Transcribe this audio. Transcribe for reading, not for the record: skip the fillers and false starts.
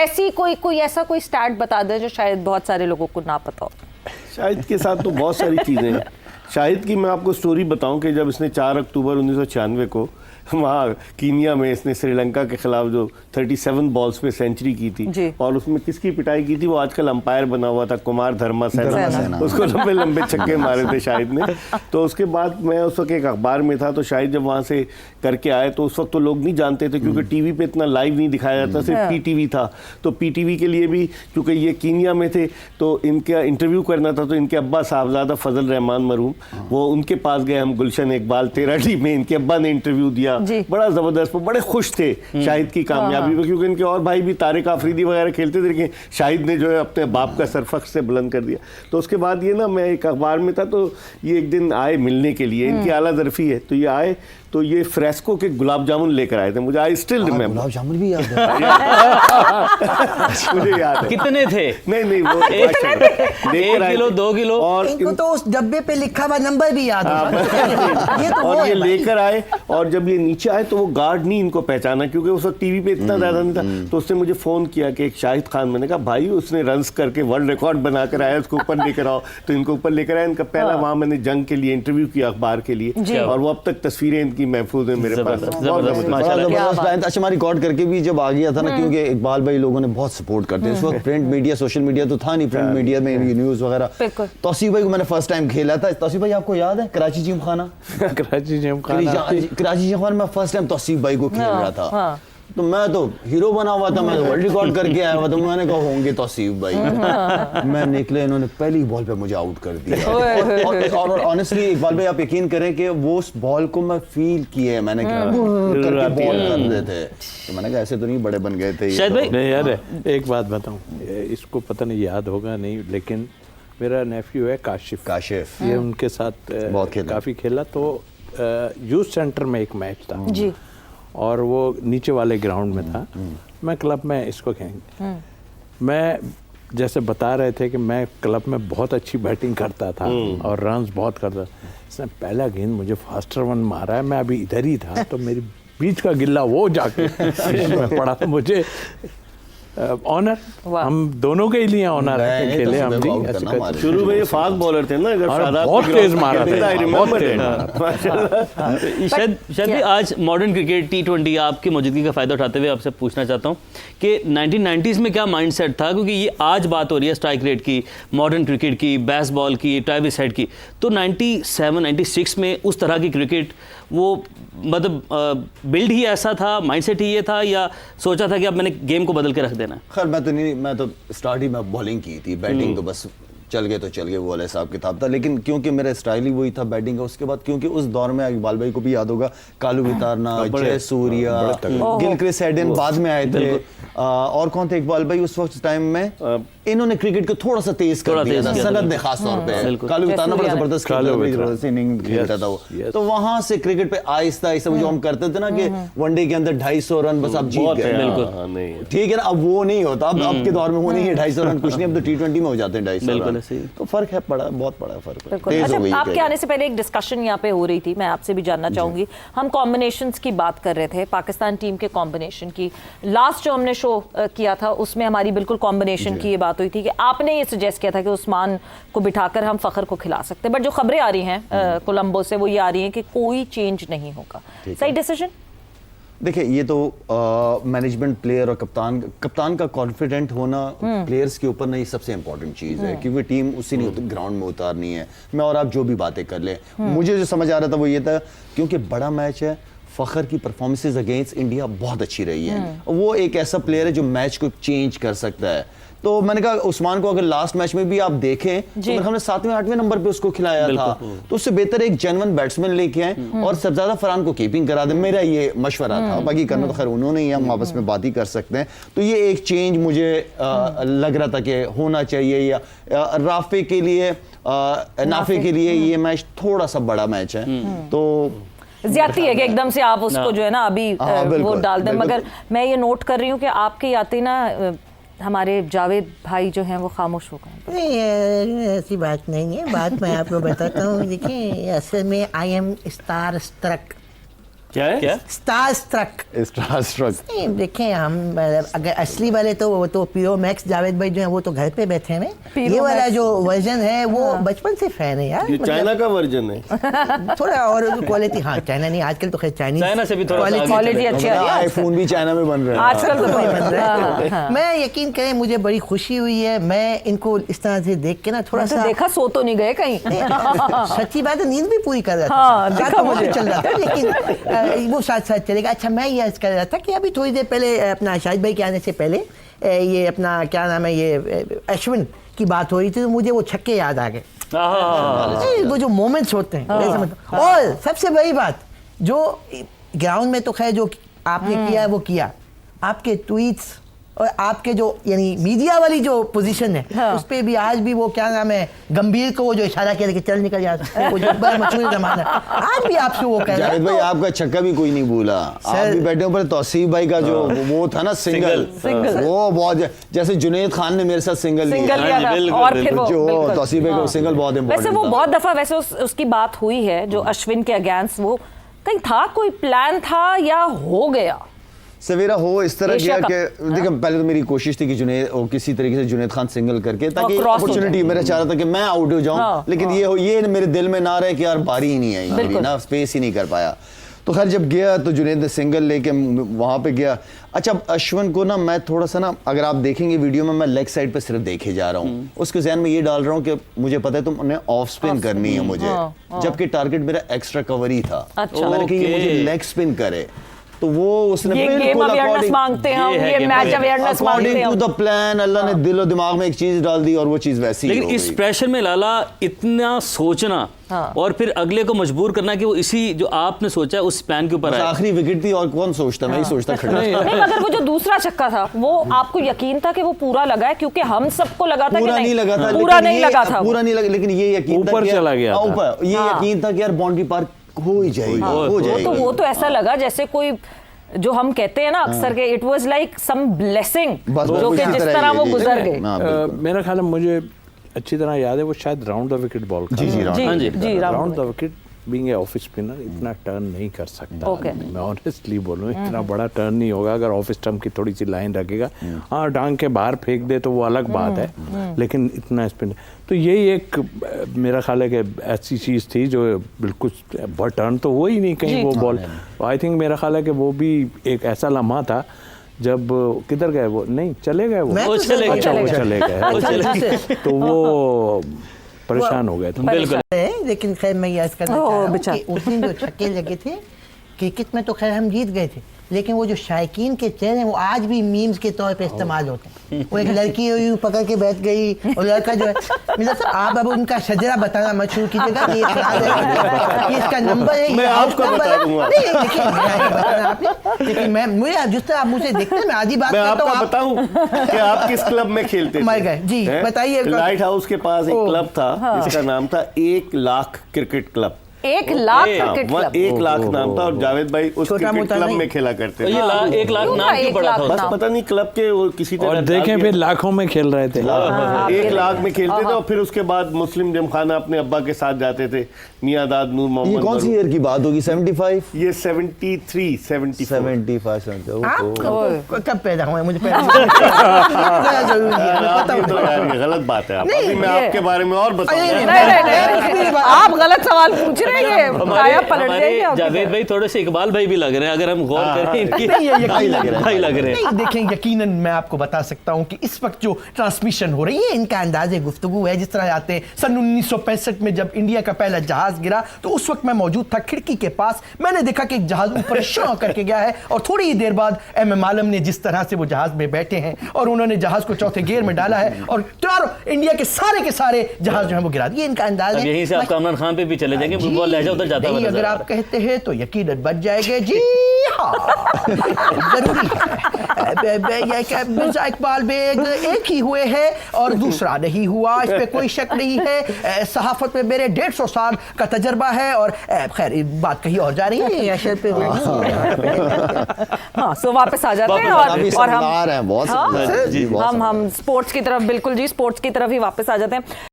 ऐसी कोई ऐसा कोई स्टैट बता दे जो शायद बहुत सारे लोगों को ना पता हो। शाहिद के साथ तो बहुत सारी चीज़ें हैं। शाहिद की मैं आपको स्टोरी बताऊं कि जब इसने 4 अक्टूबर 1996 को वहाँ कीनिया में इसने श्रीलंका के खिलाफ जो 37 बॉल्स पे सेंचुरी की थी, और उसमें किसकी पिटाई की थी, वो आजकल अंपायर बना हुआ था कुमार धर्मासेना, उसको लंबे लंबे छक्के मारे थे शाहिद ने। तो उसके बाद मैं उस वक्त एक अखबार में था, तो शाहिद जब वहाँ से करके आए तो उस वक्त तो लोग नहीं जानते थे क्योंकि टीवी पे इतना लाइव नहीं दिखाया जाता, सिर्फ पीटीवी था। तो पीटीवी के लिए भी क्योंकि ये कीनिया में थे तो इनका इंटरव्यू करना था, तो इनके अब्बा साहबजादा फजल रहमान मरूम, वो उनके पास गए हम, गुलशन इकबाल 13 टी में इनके अब्बा ने इंटरव्यू दिया, बड़ा जबरदस्त, वो बड़े खुश थे शाहिद की कामयाबी में, क्योंकि इनके और भाई भी तारिक आफरीदी वगैरह खेलते थे, लेकिन शाहिद ने जो है अपने बाप का सरफख से बुलंद कर दिया। तो उसके बाद ये ना, मैं एक अखबार में था तो ये एक दिन आए मिलने के लिए, इनकी आला ज़रफ़ी है, तो ये आए तो ये फ्रेस्को के गुलाब जामुन लेकर आए थे, मुझे I still remember. Gulab jamun भी याद है। मुझे याद है। कितने थे? नहीं वो 1 किलो 2 किलो, और इनको तो उस डब्बे पे लिखा हुआ नंबर भी याद है। और ये लेकर आए, और जब ये नीचे आए तो वो गार्ड नहीं इनको पहचाना, क्योंकि उस वक्त टीवी पे इतना ज्यादा नहीं था। तो उसने मुझे फोन किया कि एक शाहिद खान, मैंने कहा भाई उसने रन्स करके वर्ल्ड रिकॉर्ड बना कर आया, उसको ऊपर लेकर आओ। तो इनको ऊपर लेकर आया, इनका पहला वहां मैंने जंग के लिए इंटरव्यू किया अखबार के लिए, और वो अब तक तस्वीरें इनकी महफूज है मेरे पास। अच्छा, हमारी रिकॉर्ड करके भी जब आ गया था ना, क्योंकि इकबाल भाई लोगों ने बहुत सपोर्ट करते हैं। उस वक्त प्रिंट मीडिया, सोशल मीडिया तो था नहीं, प्रिंट मीडिया में न्यूज वगैरह। तौसीफ भाई को मैंने फर्स्ट टाइम खेला था। तौसीफ भाई आपको याद है कराची जिमखाना? कराची जिमखाना में फर्स्ट टाइम तौसीफ भाई को खेल रहा था, तो मैं तो हीरो बना हुआ था, मैं तो वर्ल्ड रिकॉर्ड करके आया हुआ था। मैंने कहा होंगे तौसीफ भाई, मैं निकले, इन्होंने पहली बॉल पे मुझे आउट कर दिया। और ऑनेस्टली इकबाल भाई आप यकीन करें कि वो उस बॉल को मैं फील किया, मैंने करके बॉल कर रहे थे, तो मैंने कहा ऐसे तो नहीं बड़े बन गए थे शायद भाई। नहीं यार, एक बात बताऊं, इसको पता नहीं याद होगा नहीं, लेकिन मेरा नेफ्यू है काशिफ, ये उनके साथ काफी खेला। तो यूथ सेंटर में एक मैच था जी, और वो नीचे वाले ग्राउंड में था, मैं क्लब में इसको खेलेंगे, मैं जैसे बता रहे थे कि मैं क्लब में बहुत अच्छी बैटिंग करता था और रन्स बहुत करता था। इसने पहला गेंद मुझे फास्टर वन मारा है, मैं अभी इधर ही था, तो मेरी बीच का गिल्ला वो जाके में पड़ा। मुझे ऑनर, हम दोनों के लिए ऑनर है, खेले हम भी। शुरू में ये फास्ट बॉलर थे ना, बहुत तेज मारा थे। शायद भी आज मॉडर्न क्रिकेट T20 आपकी मौजूदगी का फायदा उठाते हुए आपसे पूछना चाहता हूँ कि 1990s में क्या माइंडसेट था, क्योंकि ये आज बात हो रही है स्ट्राइक रेट की, मॉडर्न क्रिकेट की, बेसबॉल की, ट्रेविस हेड की, तो 97, 96 में उस तरह की क्रिकेट वो मतलब बिल्ड ही ऐसा था, माइंडसेट ही ये था, या सोचा था कि अब मैंने गेम को बदल के रख देना? खैर मैं तो स्टार्ट ही में बॉलिंग की थी, बैटिंग तो बस चल गए वो वाला हिसाब किताब था, लेकिन क्योंकि मेरा स्टाइल ही वही था बैटिंग का। उसके बाद क्योंकि उस दौर में इकबाल भाई को भी याद होगा, कालू वितारना, जय सूर्या, गिलक्रिस्ट एडन बाद में आए थे, और कौन थे इकबाल भाई उस वक्त टाइम में, इन्होंने क्रिकेट को थोड़ा सा तेज कर दिया था, सनद ने खास तौर पे। कालू वितारना बड़ा जबरदस्त खेलता था वो, तो वहां से क्रिकेट पे आहिस्ता आहिस्ता जो हम करते थे ना कि वनडे के अंदर 250 रन बस आप जीत गए, ठीक है ना, अब वो नहीं होता, अब के दौर में वो नहीं है 250 रन, कुछ नहीं, अब तो T20 में हो जाते हैं 250 रन, तो फर्क है, बहुत बड़ा फर्क है। अच्छा, आपके आने से पहले एक डिस्कशन यहाँ पे हो रही थी, मैं आपसे भी जानना चाहूंगी, हम कॉम्बिनेशंस की बात कर रहे थे, पाकिस्तान टीम के कॉम्बिनेशन की। लास्ट जो हमने शो किया था उसमें हमारी बिल्कुल कॉम्बिनेशन की ये बात हुई थी कि आपने ये सजेस्ट किया था कि उस्मान को बिठाकर हम फखर को खिला सकते हैं, बट जो खबरें आ रही हैं कोलंबो से वो ये आ रही हैं कि कोई चेंज नहीं होगा। सही डिसीजन? देखिए, ये तो मैनेजमेंट, प्लेयर और कप्तान का कॉन्फिडेंट होना प्लेयर्स के ऊपर ना, ये सबसे इंपॉर्टेंट चीज़ है, क्योंकि टीम उसी नहीं ग्राउंड में उतारनी है। मैं और आप जो भी बातें कर लें, मुझे जो समझ आ रहा था वो ये था, क्योंकि बड़ा मैच है, फ़खर की परफॉर्मेंसेस अगेंस्ट इंडिया बहुत अच्छी रही है, वो एक ऐसा प्लेयर है जो मैच को चेंज कर सकता है। तो मैंने कहा उस्मान को अगर लास्ट मैच में भी आप देखें तो हमने 7वें 8वें नंबर पे उसको खिलाया था, तो उससे बेहतर एक जेन्युइन बैट्समैन लेके आए और सबज़्यादा फरहान को कीपिंग करा दे, मेरा ये मशवरा था। बाकी करना तो खैर उन्होंने ही, हम आपस में बात ही कर सकते हैं। तो ये एक चेंज मुझे लग रहा था कि होना चाहिए, या राफे के लिए, नाफे के लिए ये मैच थोड़ा सा बड़ा मैच है, तो ज्यादती है कि एकदम से आप उसको जो है ना अभी वो डाल दें। मगर मैं ये नोट कर रही हूँ कि आपके आते ना हमारे जावेद भाई जो हैं वो खामोश हो गए। नहीं, ऐसी बात नहीं है, बात मैं आपको बताता हूँ। देखिए, असल में आई एम स्टार स्ट्रक, क्या है? क्या? Star struck. स्ट्रक। नहीं देखें हम अगर असली वाले तो वो तो पीओ मैक्स जावेद भाई जो है वो तो घर पे बैठे हैं। ये वाला जो वर्जन है वो बचपन से फैन है यार। ये चाइना का वर्जन है। थोड़ा और क्वालिटी, हाँ चाइना नहीं, आजकल तो खैर चाइनीज चाइना से भी थोड़ा सा आगे क्वालिटी अच्छी आ रही है आईफोन भी चाइना में बन रहे हैं आजकल तो नहीं बन रहा है। मैं यकीन करें मुझे बड़ी खुशी हुई है, मैं इनको इस तरह से देख के ना थोड़ा तो सा देखा सो तो नहीं गए कहीं। सच्ची बात है, नींद भी पूरी कर रहा था। हाँ, साथ दिखा में वो भी मुझे। चल रहा था, लेकिन वो साथ साथ चलेगा। अच्छा मैं ये अर्ज कर रहा था कि अभी थोड़ी देर पहले अपना शाहिद भाई के आने से पहले ये अपना क्या नाम है ये अश्विन की बात हो रही थी, तो मुझे वो छक्के याद आ गए। वो जो मोमेंट्स होते हैं और सबसे बड़ी बात जो ग्राउंड में तो खैर जो आपने किया है वो किया, आपके ट्वीट्स और आपके जो यानी मीडिया वाली जो पोजीशन है उस पे भी आज भी वो क्या नाम है गंभीर को वो जो इशारा किया कि चल निकल जाता वो जो बड़ा मशहूर जमाना आज भी आपसे वो कह रहा जावेद भाई आपका छक्का भी कोई नहीं भूला। आप भी बैठे ऊपर तौसीफ भाई का जो वो था ना सिंगल, वो बहुत जैसे जुनैद खान ने मेरे साथ सिंगल लिया था बिल्कुल, और फिर वो जो बिल्कुल। तौसीफ भाई का सिंगल बहुत वैसे इंपॉर्टेंट वो था। बहुत दफा वैसे उसकी बात हुई है जो अश्विन के अगेंस्ट, वो कहीं था कोई प्लान था या हो गया? सवेरा हो इस तरह एशिया किया कप। कि देखिए पहले तो मेरी कोशिश थी कि जुनैद और किसी तरीके से जुनैद खान सिंगल करके ताकि cross हो अपॉर्चुनिटी मेरा चाह रहा था कि मैं आउट हो जाऊं, लेकिन ये मेरे दिल में ना रहे कि यार बारी ही नहीं आई मेरी ना, स्पेस ही नहीं कर पाया। तो खैर जब गया तो जुनैद ने सिंगल लेके वहां पे गया। अच्छा अश्विन को ना मैं थोड़ा सा ना अगर आप देखेंगे वीडियो में मैं लेग साइड पे सिर्फ देखे जा रहा हूँ, उसके ज़हन में ये डाल रहा हूँ कि मुझे पता है तुमने ऑफ स्पिन करनी है मुझे, जबकि टारगेट मेरा एक्स्ट्रा कवर ही था। मैंने कहा ये मुझे लेग स्पिन करे, तो वो उसने ये गेम अवेयरनेस मांगते हैं हम, ये मैच अवेयरनेस मांगते हैं अकॉर्डिंग टू द प्लान अल्लाह ने दिल और दिमाग में एक चीज डाल दी और वो चीज वैसी ही लेकिन हो इस गई। प्रेशर में लाला इतना सोचना और फिर अगले को मजबूर करना कि वो इसी जो आपने सोचा है उस प्लान के ऊपर बस आए। आखिरी विकेट थी और कौन सोचता, मैं ही सोचता खड़ा। नहीं मगर वो जो दूसरा छक्का था वो आपको यकीन था कि वो पूरा लगा है? क्योंकि हम सबको लगा था कि पूरा नहीं लगा था, पूरा लेकिन नहीं ये- लगा था वो। पूरा नहीं लगा, लेकिन ये यकीन था ऊपर कि चला गया था। ऊपर ये यकीन था कि यार बाउंड्री पार हो ही जाएगी, हो जाएगी। वो तो ऐसा लगा जैसे कोई जो हम कहते हैं ना अक्सर के it was like some blessing बस जो कि उसी जिस तरह तरह ही वो है, गुजर गए। हाँ, बिल्कुल। मेरा ख्याल है मुझे अच्छी तरह याद है वो शायद राउंड द विकेट बॉल जी जी राउंड। हाँ जी। जी round the wicket being a off spinner इतना टर्न नहीं कर सकता। Okay. मैं ऑनेस्टली बोलूँ इतना बड़ा टर्न नहीं होगा अगर ऑफ स्टंप की थोड़ी सी लाइन रखेगा। हाँ टांग के बाहर फेंक दे तो वो अलग बात है, लेकिन इतना स्पिन तो यही एक मेरा ख्याल है कि ऐसी चीज़ थी जो बिल्कुल बहुत टर्न तो हुआ ही नहीं कहीं वो बॉल। आई थिंक मेरा ख्याल है कि वो भी एक ऐसा लम्हा था जब किधर गए वो, नहीं चले गए मैं वो, तो चले गए। अच्छा वो चले गए तो वो परेशान हो गए थे। बिल्कुल है, लेकिन खैर मैं ये अर्ज करना ओह, चाह रहा हूँ बेचारा। कि उस दिन जो छक्के लगे थे क्रिकेट में तो खैर हम जीत गए थे, लेकिन वो जो शायकीन के चेहरे हैं वो आज भी मीम्स के तौर पे इस्तेमाल होते हैं। वो एक लड़की यूं पकड़ के बैठ गई और लड़का जो है मिर्जा साहब आप अब उनका शजरा बताना मत शुरू कीजिएगा कि ये ख्याल है, ये इसका नंबर है, मैं ये आपको आपका बता नंबर है। दूंगा। नहीं देखिए मेरा ये बताना आपने, लेकिन मैं मुझे जिस तरह आप मुझे देखते हैं मैं आधी बात मैं करता आपको हूँ बताऊं कि आप किस क्लब में खेलते थे? मर गए। जी, हैं? बताइए। लाइट हाउस के पास एक ओह, क्लब था जिसका नाम था 1 लाख क्रिकेट क्लब। 1 लाख हाँ, क्रिकेट वहाँ क्लब 1 लाख नाम था और जावेद भाई उस छोटा क्रिकेट मोटा क्लब नहीं। में खेला करते तो थे। ये 1 लाख क्यों नाम था क्यों 1 पड़ा लाख था बस उसका? पता नहीं क्लब के वो किसी तरह और देखें फिर लाखों में खेल रहे थे। 1 लाख में खेलते थे और फिर उसके बाद मुस्लिम जमखाना अपने अब्बा के साथ जाते थे, मियां दाद नूर ये मोहम्मद कौन सी बरू। ईयर की बात होगी? 75 ये 73 74 75 आप कब पैदा हुए मुझे पहले बड़ा जरूरी है यार, मैं आप पता ये तो हूँ। यार ये गलत बात है। नहीं, अभी मैं ये- आपके बारे में और नहीं, बताऊंगा। नहीं आप गलत सवाल पूछ रहे हैं, ये आया पलट हमारे जाएगी आपकी। जावेद भाई थोड़े से इकबाल भाई भी लग रहे हैं अगर हम गौर करें इनकी नहीं, ये भाई लग रहे हैं। भाई लग रहे हैं। नहीं देखें यकीनन मैं आपको बता सकता हूं कि इस वक्त जो ट्रांसमिशन हो रही है इनका अंदाजे गुफ्तगू है जिस तरह आते हैं। सन 1965 में जब इंडिया का पहला जहाज गिरा तो उस वक्त मैं मौजूद था खिड़की के पास, मैंने देखा कि एक जहाज ऊपर शॉ करके गया है और थोड़ी ही देर बाद एम आलम ने जिस तरह से वो जहाज में बैठे हैं और उन्होंने जहाज को चौथे गियर में डाला है और चारों इंडिया के सारे जहाज जो है वो गिरा दिए। इनका अंदाज अब है। यहीं से आप कामरान खान पे भी चले जाएंगे, जी, फुटबॉल लहजा उधर जाता हुआ नहीं, नजर अगर आ आप रहा कहते हैं तो यकीनन बच जाएंगे। जी हाँ जरूरी है। मिर्जा इकबाल बेग एक ही हुए हैं और दूसरा नहीं हुआ, इस पे कोई शक नहीं है। सहाफत में मेरे 150 साल का तजर्बा है और खैर ये बात कहीं और जा रही है या शायद पे हाँ सो वापस आ जाते हैं काफी और हम समझदार हैं, बहुत हाँ, समझदार हैं। जी, बहुत हम स्पोर्ट्स की तरफ बिल्कुल जी स्पोर्ट्स की तरफ ही वापस आ जाते हैं।